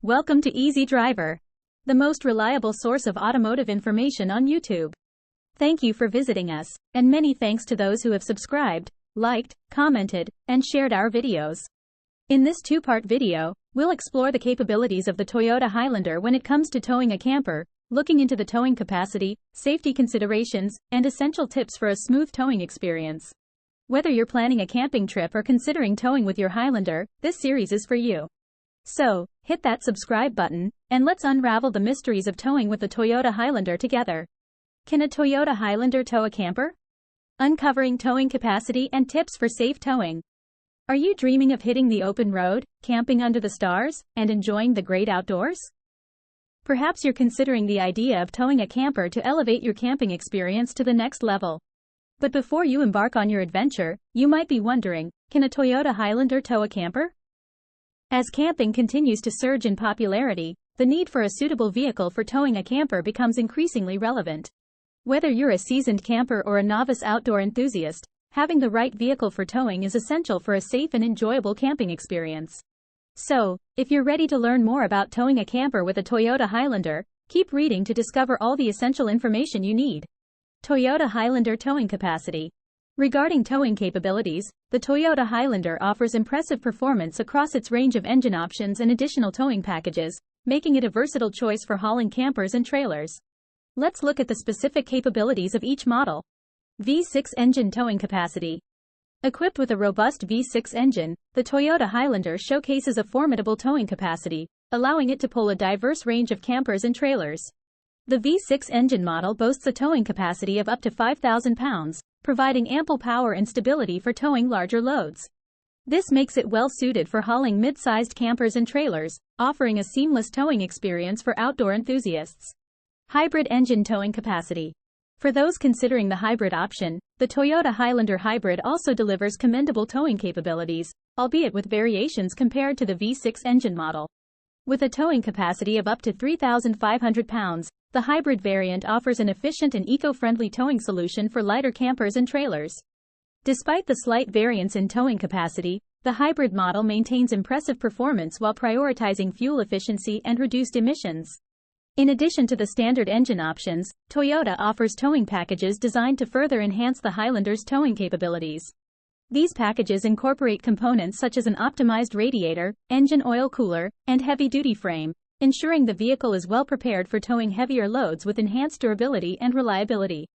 Welcome to Easy Driver, the most reliable source of automotive information on YouTube. Thank you for visiting us, and many thanks to those who have subscribed, liked, commented, and shared our videos. In this two-part video, we'll explore the capabilities of the Toyota Highlander when it comes to towing a camper, looking into the towing capacity, safety considerations, and essential tips for a smooth towing experience. Whether you're planning a camping trip or considering towing with your Highlander, this series is for you. So, hit that subscribe button, and let's unravel the mysteries of towing with the Toyota Highlander together. Can a Toyota Highlander tow a camper? Uncovering towing capacity and tips for safe towing. Are you dreaming of hitting the open road, camping under the stars, and enjoying the great outdoors? Perhaps you're considering the idea of towing a camper to elevate your camping experience to the next level. But before you embark on your adventure, you might be wondering, can a Toyota Highlander tow a camper? As camping continues to surge in popularity, the need for a suitable vehicle for towing a camper becomes increasingly relevant. Whether you're a seasoned camper or a novice outdoor enthusiast, having the right vehicle for towing is essential for a safe and enjoyable camping experience. So, if you're ready to learn more about towing a camper with a Toyota Highlander, keep reading to discover all the essential information you need. Toyota Highlander towing capacity. Regarding towing capabilities, the Toyota Highlander offers impressive performance across its range of engine options and additional towing packages, making it a versatile choice for hauling campers and trailers. Let's look at the specific capabilities of each model. V6 engine towing capacity. Equipped with a robust V6 engine, the Toyota Highlander showcases a formidable towing capacity, allowing it to pull a diverse range of campers and trailers. The V6 engine model boasts a towing capacity of up to 5,000 pounds, providing ample power and stability for towing larger loads. This makes it well suited for hauling mid-sized campers and trailers, offering a seamless towing experience for outdoor enthusiasts. Hybrid engine towing capacity. For those considering the hybrid option, the Toyota Highlander Hybrid also delivers commendable towing capabilities, albeit with variations compared to the V6 engine model. With a towing capacity of up to 3,500 pounds, the hybrid variant offers an efficient and eco-friendly towing solution for lighter campers and trailers. Despite the slight variance in towing capacity, the hybrid model maintains impressive performance while prioritizing fuel efficiency and reduced emissions. In addition to the standard engine options, Toyota offers towing packages designed to further enhance the Highlander's towing capabilities. These packages incorporate components such as an optimized radiator, engine oil cooler, and heavy-duty frame, ensuring the vehicle is well prepared for towing heavier loads with enhanced durability and reliability.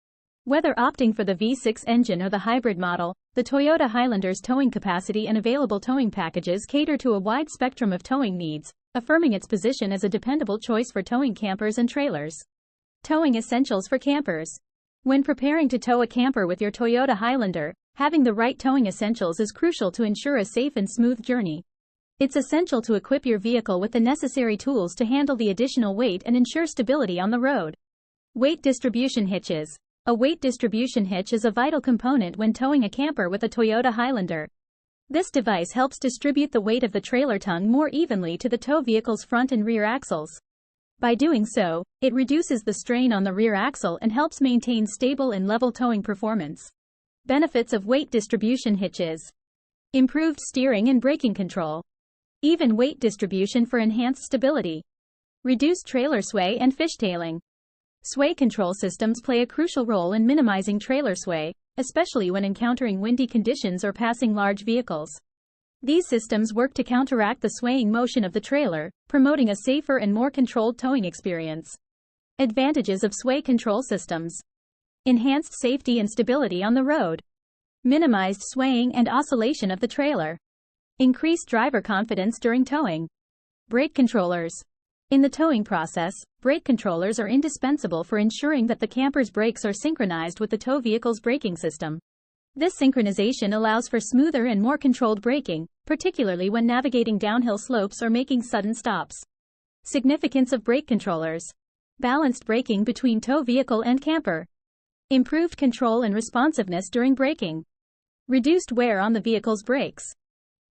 Whether opting for the V6 engine or the hybrid model, the Toyota Highlander's towing capacity and available towing packages cater to a wide spectrum of towing needs, affirming its position as a dependable choice for towing campers and trailers. Towing essentials for campers. When preparing to tow a camper with your Toyota Highlander, having the right towing essentials is crucial to ensure a safe and smooth journey. It's essential to equip your vehicle with the necessary tools to handle the additional weight and ensure stability on the road. Weight distribution hitches. A weight distribution hitch is a vital component when towing a camper with a Toyota Highlander. This device helps distribute the weight of the trailer tongue more evenly to the tow vehicle's front and rear axles. By doing so, it reduces the strain on the rear axle and helps maintain stable and level towing performance. Benefits of weight distribution hitches. Improved steering and braking control. Even weight distribution for enhanced stability. Reduced trailer sway and fishtailing. Sway control systems play a crucial role in minimizing trailer sway, especially when encountering windy conditions or passing large vehicles. These systems work to counteract the swaying motion of the trailer, promoting a safer and more controlled towing experience. Advantages of sway control systems. Enhanced safety and stability on the road. Minimized swaying and oscillation of the trailer. Increased driver confidence during towing. Brake controllers. In the towing process, brake controllers are indispensable for ensuring that the camper's brakes are synchronized with the tow vehicle's braking system. This synchronization allows for smoother and more controlled braking, particularly when navigating downhill slopes or making sudden stops. Significance of brake controllers. Balanced braking between tow vehicle and camper. Improved control and responsiveness during braking. Reduced wear on the vehicle's brakes.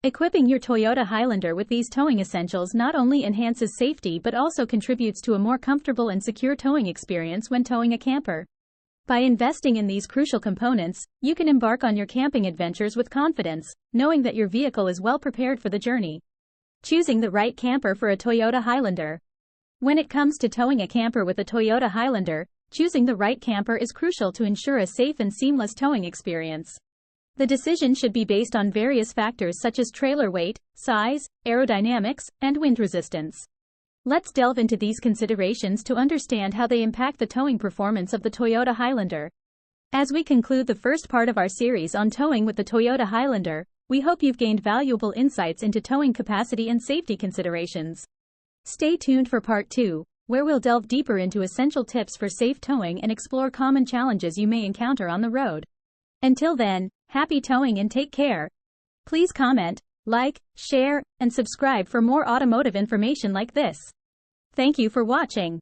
Equipping your Toyota Highlander with these towing essentials not only enhances safety but also contributes to a more comfortable and secure towing experience when towing a camper. By investing in these crucial components, you can embark on your camping adventures with confidence, knowing that your vehicle is well prepared for the journey. Choosing the right camper for a Toyota Highlander. When it comes to towing a camper with a Toyota Highlander, choosing the right camper is crucial to ensure a safe and seamless towing experience. The decision should be based on various factors such as trailer weight, size, aerodynamics, and wind resistance. Let's delve into these considerations to understand how they impact the towing performance of the Toyota Highlander. As we conclude the first part of our series on towing with the Toyota Highlander, we hope you've gained valuable insights into towing capacity and safety considerations. Stay tuned for part 2, where we'll delve deeper into essential tips for safe towing and explore common challenges you may encounter on the road. Until then, happy towing and take care. Please comment, like, share, and subscribe for more automotive information like this. Thank you for watching.